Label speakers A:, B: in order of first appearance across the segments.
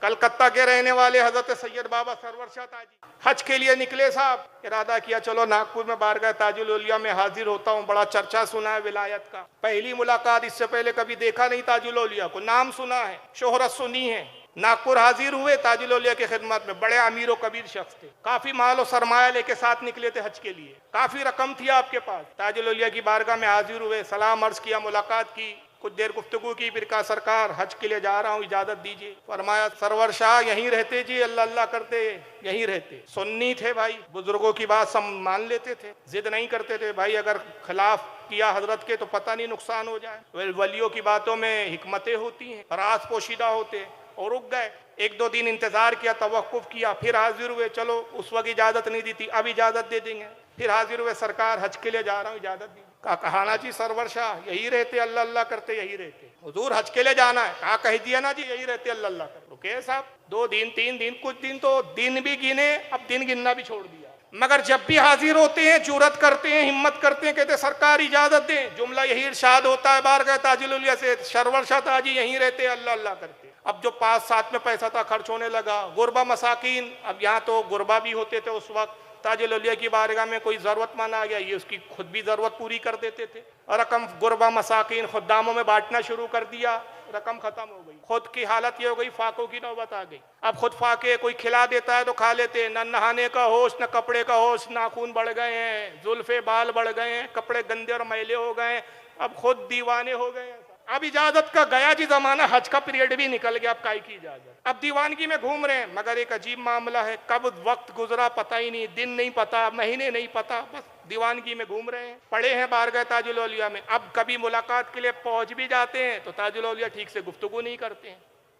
A: कलकत्ता के रहने वाले हजरत सैयद बाबा सरवर शाह ताजी हज के लिए निकले साहब। इरादा किया चलो नागपुर में बारगाह ताजुल औलिया में हाजिर होता हूँ, बड़ा चर्चा सुना है विलायत का। पहली मुलाकात, इससे पहले कभी देखा नहीं ताजुल औलिया को, नाम सुना है, शोहरत सुनी है। नागपुर हाजिर हुए ताजुल औलिया की खिदमत में, बड़े अमीर व कबीर शख्स थे, काफी माल और सरमाया लेके साथ निकले थे हज के लिए, काफी रकम थी आपके पास। ताजुल औलिया की बारगाह में हाजिर हुए, सलाम अर्ज किया, मुलाकात की, कुछ देर गुफ्तगू की, फिर कहा सरकार हज के लिए जा रहा हूँ, इजाजत दीजिए। फरमाया सरवर शाह यहीं रहते जी, अल्लाह अल्लाह करते यहीं रहते। सुन्नी थे भाई, बुजुर्गों की बात सब मान लेते थे, जिद नहीं करते थे भाई, अगर खिलाफ किया हजरत के तो पता नहीं नुकसान हो जाए। वलियों की बातों में हिकमतें होती हैं, राज पोशीदा होते, और रुक गए। एक दो दिन इंतजार किया, तवक्कुफ किया, फिर हाजिर हुए। चलो उस वक्त इजाजत नहीं दी थी, अब इजाजत दे देंगे। फिर हाजिर हुए, सरकार हज के लिए जा रहा हूँ, इजाजत दी। कहा ना जी सरवर शाह यही रहते, अल्लाह अल्लाह करते यही रहते। हुजूर हज के लिए जाना है, कहा कह दिया ना जी यही रहते अल्लाह अल्लाह करते। रुके साहब, 2 दिन 3 दिन, कुछ दिन तो दिन भी गिने, अब दिन गिनना भी छोड़ दिया। मगर जब भी हाजिर होते हैं, जुरत करते हैं, हिम्मत करते हैं, कहते सरकार इजाजत दें। जुमला यही इरशाद होता है बारगाह ताजुल औलिया से, सरवर शाह ताजी यहीं रहते अल्लाह अल्लाह करते। अब जो 5-7 में पैसा था खर्च होने लगा, गुरबा मसाकीन, अब यहाँ तो गुरबा भी होते थे उस वक्त। ताजुल औलिया की बारगाह में कोई ज़रूरतमंद आ गया, ये उसकी खुद भी ज़रूरत पूरी कर देते थे। और रकम गुरबा मसाकीन खुद्दामों में बांटना शुरू कर दिया, रकम खत्म हो गई। खुद की हालत ये हो गई, फाकों की नौबत आ गई। अब खुद फाके, कोई खिला देता है तो खा लेते, न नहाने का होश, न कपड़े का होश, नाखून बढ़ गए हैं, जुल्फे बाल बढ़ गए हैं, कपड़े गंदे और मैले हो गए हैं, अब खुद दीवाने हो गए हैं। अब इजाजत का गया जी जमाना, हज का पीरियड भी निकल गया, अब काय की इजाजत। अब दीवानगी में घूम रहे हैं, मगर एक अजीब मामला है, कब वक्त गुजरा पता ही नहीं, दिन नहीं पता, महीने नहीं पता, बस दीवानगी में घूम रहे हैं। पड़े हैं बारगाह ताजुल औलिया में, अब कभी मुलाकात के लिए पहुंच भी जाते हैं तो ताजुल औलिया ठीक से गुफ्तगू नहीं करते हैं।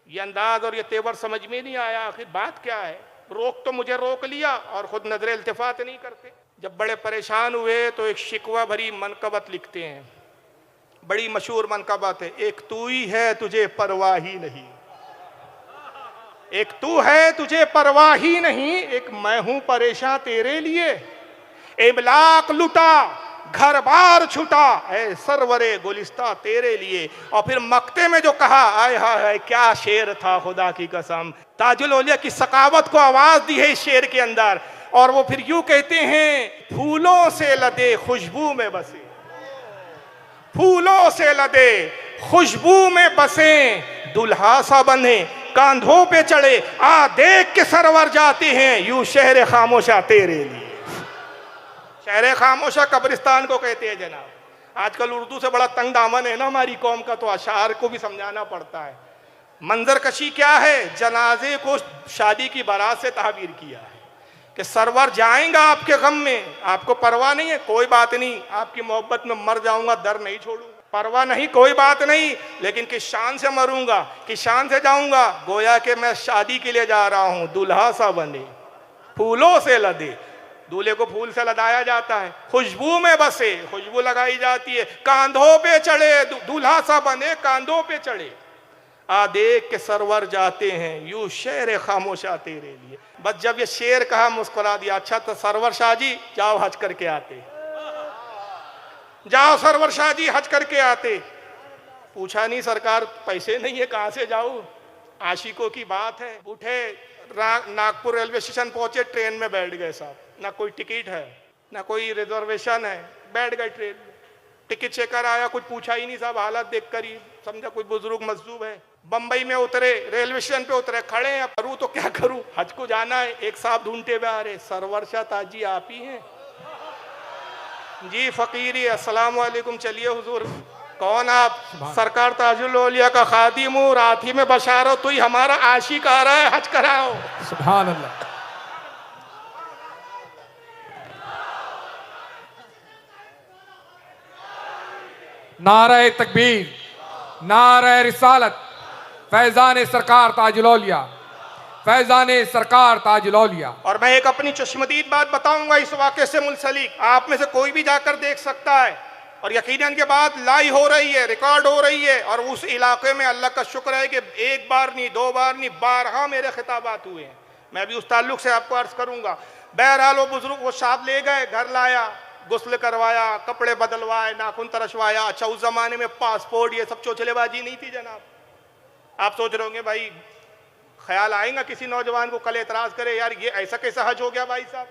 A: ये अंदाज और ये तेवर समझ में नहीं आया, आखिर बात क्या है। रोक तो मुझे रोक लिया और खुद नजर इल्तिफात नहीं करते। जब बड़े परेशान हुए तो एक शिकवा भरी मनकबत लिखते हैं, बड़ी मशहूर मनकबत है। एक तू ही है तुझे परवाह ही नहीं, एक तू है तुझे परवाह ही नहीं, एक मैं हूं परेशान तेरे लिए। इमलाक लुटा घर बार छुटा, ऐ सरवरे गुलिस्ता तेरे लिए। और फिर मक्ते में जो कहा, आय हाय क्या शेर था खुदा की कसम। ताजुल औलिया की सकावत को आवाज दी है इस शेर के अंदर। और वो फिर यूं कहते हैं, फूलों से लदे खुशबू में बसे, फूलों से लदे खुशबू में बसे, दुल्हा सा बने कांधों पे चढ़े, आ देख के सरवर जाते हैं यूं शहर खामोशा तेरे लिए। शहर खामोशा कब्रिस्तान को कहते हैं जनाब। आजकल उर्दू से बड़ा तंग दामन है ना हमारी कौम का, तो अशार को भी समझाना पड़ता है। मंजर कशी क्या है, जनाजे को शादी की बारात से ताबीर किया है कि सरवर जाएंगा आपके गम में, आपको परवाह नहीं है, कोई बात नहीं, आपकी मोहब्बत में मर जाऊंगा, दर नहीं छोड़ूंगा, परवाह नहीं, कोई बात नहीं, लेकिन किस शान से मरूंगा, किस शान से जाऊंगा। गोया कि मैं शादी के लिए जा रहा हूं, दुल्हा सा बने फूलों से लदे, दूल्हे को फूल से लदाया जाता है, खुशबू में बसे, खुशबू लगाई जाती है, कांधों पे चढ़े, दूल्हा सा बने कांधों पे चढ़े, आ देख के सरवर जाते हैं यूं शेर खामोशा तेरे लिए। बस जब ये शेर कहा मुस्कुरा दिया। अच्छा तो सरवर शाह जी जाओ हज करके आते, जाओ सरवर शाह जी हज करके आते। पूछा नहीं सरकार पैसे नहीं है, कहां से जाऊं, आशिकों की बात है। उठे, नागपुर रेलवे स्टेशन पहुंचे, ट्रेन में बैठ गए साहब, ना कोई टिकट है ना कोई रिजर्वेशन है, बैठ गए ट्रेन में। टिकट चेकर आया, कुछ पूछा ही नहीं साहब, हालत देखकर ही समझा कोई बुजुर्ग मजदूब है। बंबई में उतरे, रेलवे स्टेशन पे उतरे, खड़े हैं, करूँ तो क्या करूँ, हज को जाना है। एक साहब ढूंढते हुए आ रहे, सरवर शाह ताजी आप ही हैं जी, फकीरी, अस्सलाम वालेकुम। चलिए हुजूर, कौन आप? सरकार ताजुल औलिया का खादिम हूँ, रात ही में बशारत हुई हमारा आशिक आ रहा है, हज कराओ।
B: सुभान अल्लाह। नारे तकबीर, नारे रिसालत, फैजान सरकार ताजुल औलिया, फैजान सरकार ताजुल औलिया।
A: और मैं एक अपनी चश्मदीद बात बताऊंगा इस वाक़े से मुंसलिक, आप में से कोई भी जाकर देख सकता है, और यकीनन के बाद लाई हो रही है, रिकॉर्ड हो रही है। और उस इलाके में अल्लाह का शुक्र है कि एक बार नहीं, 2 बार नहीं, 12 मेरे खिताबात हुए हैं। मैं भी उस ताल्लुक से आपको अर्ज करूंगा। बहरहाल वो बुजुर्ग वो साहब ले गए, घर लाया, गुस्ल करवाया, कपड़े बदलवाए, नाखून तरशवाया। अच्छा उस जमाने में पासपोर्ट ये सब चोचलेबाजी नहीं थी जनाब। आप सोच रहे होंगे भाई ख्याल आएगा किसी नौजवान को कल एतराज करे यार ये ऐसा कैसा हज हो गया भाई साहब।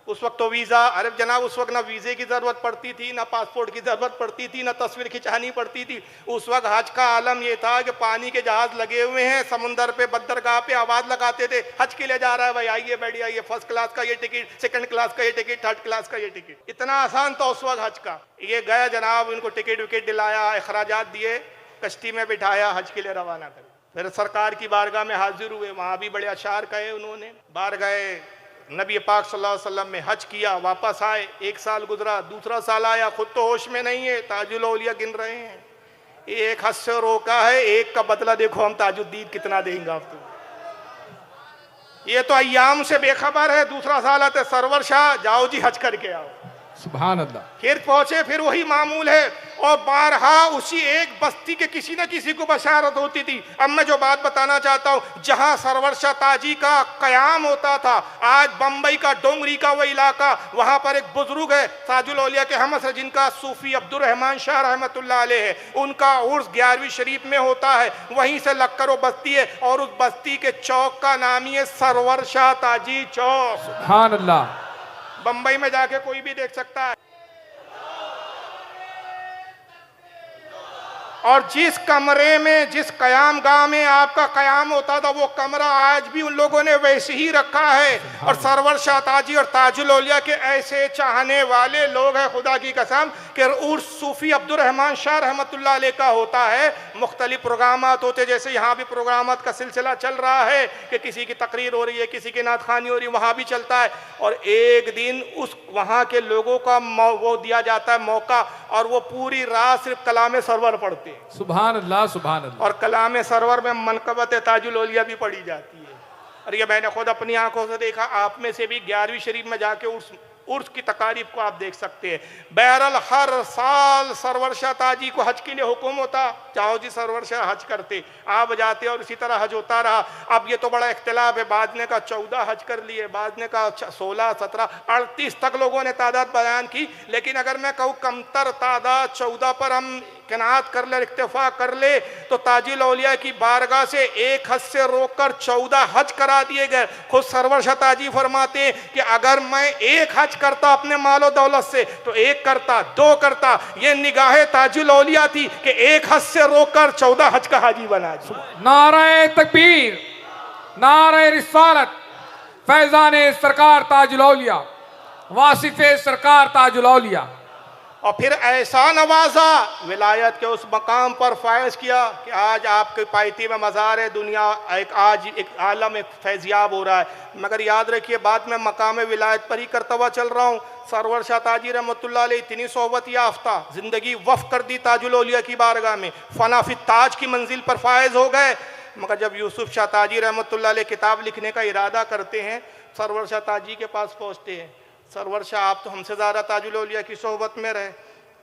A: उस वक्त तो वीज़ा, अरे जनाब उस वक्त ना वीज़े की ज़रूरत पड़ती थी, ना पासपोर्ट की ज़रूरत पड़ती थी, ना तस्वीर खिंचानी पड़ती थी। उस वक्त हज का आलम ये था कि पानी के जहाज़ लगे हुए हैं समुंदर पे, बंदरगाह पे आवाज़ लगाते थे हज के लिए जा रहा है भाई, आइए बैठिए, आइए, फर्स्ट क्लास का ये टिकट, सेकंड क्लास का ये टिकट, थर्ड क्लास का ये टिकट। इतना आसान था उस वक्त हज का। ये गया जनाब, इनको टिकट विकेट दिलाया, अखराजात दिए, कश्ती में बिठाया, हज के लिए रवाना कर। फिर सरकार की बारगाह में हाजिर हुए, वहाँ भी बड़े अशार कहे उन्होंने। बाहर गए, नबी पाक सल्लल्लाहु अलैहि वसल्लम में हज किया, वापस आए, 1 साल गुजरा, दूसरा साल आया, खुद तो होश में नहीं है, ताजुल औलिया गिन रहे हैं। एक हज से रोका है, एक का बदला देखो हम ताजुद्दीन कितना देंगे आपको। ये तो अय्याम से बेखबर है। दूसरा साल आते सरवर शाह, जाओ जी हज करके आओ।
B: सुभान अल्लाह।
A: फिर पहुंचे, फिर वही मामूल है और बारहा उसी एक बस्ती के किसी न किसी को बशारत होती थी। अब मैं जो बात बताना चाहता हूँ, जहां सरवर शाह ताजी का कयाम होता था, आज बम्बई का डोंगरी का वो इलाका, वहां पर एक बुजुर्ग है ताजुल औलिया के हमस है, जिनका सूफी अब्दुल रहमान शाह रहमतुल्लाह अलैह है, उनका उर्स 11वीं शरीफ में होता है। वहीं से लगकर वो बस्ती है और उस बस्ती के चौक का नाम ही है सरवर शाह ताजी चौक।
B: सुभान अल्लाह।
A: बंबई में जाके कोई भी देख सकता है। और जिस कमरे में, जिस कयाम गाह में आपका कयाम होता था, वो कमरा आज भी उन लोगों ने वैसे ही रखा है। और सरवर शाह ताजी और ताजुल औलिया के ऐसे चाहने वाले लोग हैं, खुदा की कसम, कि उर्स सूफी अब्दुल रहमान शाह रहमतुल्लाह अलैह का होता है। मुख्तलिफ प्रोग्रामात होते, जैसे यहाँ भी प्रोग्रामात का सिलसिला चल रहा है कि किसी की तकरीर हो रही है, किसी की नात खानी हो रही है, वहाँ भी चलता है। और एक दिन उस वहाँ के लोगों का वो दिया जाता है मौका, और वो पूरी रात सिर्फ कलाम सरवर पढ़ते हैं।
B: सुभान अल्लाह, सुभान अल्लाह।
A: और कलाम सरवर में मनकबत ताजुल औलिया भी पढ़ी जाती है। और ये मैंने खुद अपनी आंखों से देखा। आप में से भी 11वीं शरीफ में जाके उर्स की तकारीफ को आप देख सकते हैं। बहरहाल हर साल सरवर शाह ताजी को हज के लिए हुक्म होता, चाहो जी सरवर शाह हज करते, आप जाते, और इसी तरह हज होता रहा। अब ये तो बड़ा इख्तिलाफ है, बाद ने का 14 हज कर लिए, बाद ने का 16, 17, 38 तक लोगों ने तादाद बयान की। लेकिन अगर मैं कहूँ कमतर तादाद 14 पर हम कनात कर ले, इक्तफा कर ले, तो ताजुल औलिया की बारगाह से एक हज से रोककर 14 हज करा दिए गए। खुद सरवर शाह ताजी फरमाते हैं कि अगर मैं एक हज करता अपने मालो दौलत से, तो 1 करता, 2 करता। ये निगाहे ताजुल औलिया थी कि एक हज से रोककर 14 हज का हाजी बना।
B: नारे तकबीर, नारे रिसालत, फैजाने सरकार ताजुल औलिया, वासिफे सरकार ताजुल औलिया।
A: और फिर ऐसा नवाजा, विलायत के उस मकाम पर फायज किया कि आज आपके पायती में मज़ार है, दुनिया आज एक आलम एक फैज़याब हो रहा है। मगर याद रखिए, बात में मकाम विलायत पर ही करता हुआ चल रहा हूँ। सरवर शाह ताजी रहमतुल्लाह अलैह इतनी सोहबत याफ्ता, ज़िंदगी वफ़ कर दी ताजुल औलिया की बारगाह में, फनाफी ताज की मंजिल पर फायज हो गए। मगर जब यूसुफ शाह ताजी रहमतुल्लाह अलैह किताब लिखने का इरादा करते हैं, सरवर शाह ताजी के पास पहुँचते हैं। सरवर शाह, आप तो हमसे ज़्यादा ताजुल औलिया की सोहबत में रहे,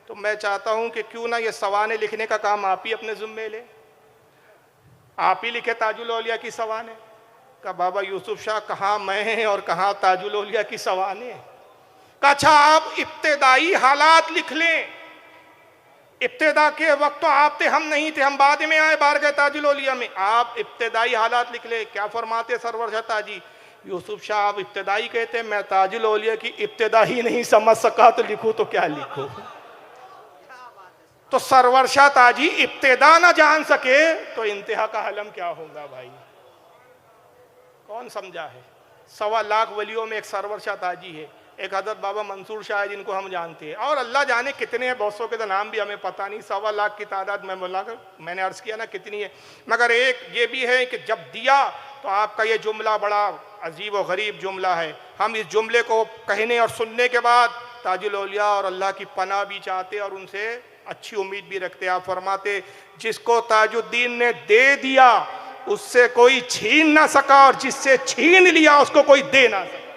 A: तो मैं चाहता हूँ कि क्यों ना ये सवाने लिखने का काम आप ही अपने ज़िम्मे ले, आप ही लिखे ताजुल औलिया की सवाने। का बाबा यूसुफ शाह, कहाँ मैं और कहाँ ताजुल औलिया की सवाने। का अच्छा आप इब्तिदाई हालात लिख लें। इब्तिदा के वक्त तो आप थे, हम नहीं थे, हम बाद में आए बारगाह ताजुल औलिया में। आप इब्तिदाई हालात लिख ले। क्या फरमाते सरवर शाह ताजी? यूसुफ शाह, आप इब्तिदाई कहते हैं, मैं ताजुल औलिया की इब्तिदा ही नहीं समझ सका, तो लिखूं तो क्या लिखूं। तो सरवर शाह ताजी इब्तिदा ना जान सके तो इंतहा का हलम क्या होगा भाई, कौन समझा है। 1.25 लाख वलियों में एक सरवर शाह ताजी है, एक हजरत बाबा मंसूर शाह है जिनको हम जानते हैं, और अल्लाह जाने कितने हैं, बहुत सौ के तो नाम भी हमें पता नहीं। 1.25 लाख की तादाद में मैंने अर्ज किया ना कितनी है। मगर एक ये भी है कि जब दिया तो आपका ये जुमला बड़ा अजीब व गरीब जुमला है। हम इस जुमले को कहने और सुनने के बाद ताजुल औलिया और अल्लाह की पनाह भी चाहते और उनसे अच्छी उम्मीद भी रखते। आप फरमाते, जिसको ताजुद्दीन ने दे दिया उससे कोई छीन ना सका, और जिससे छीन लिया उसको कोई दे ना सका।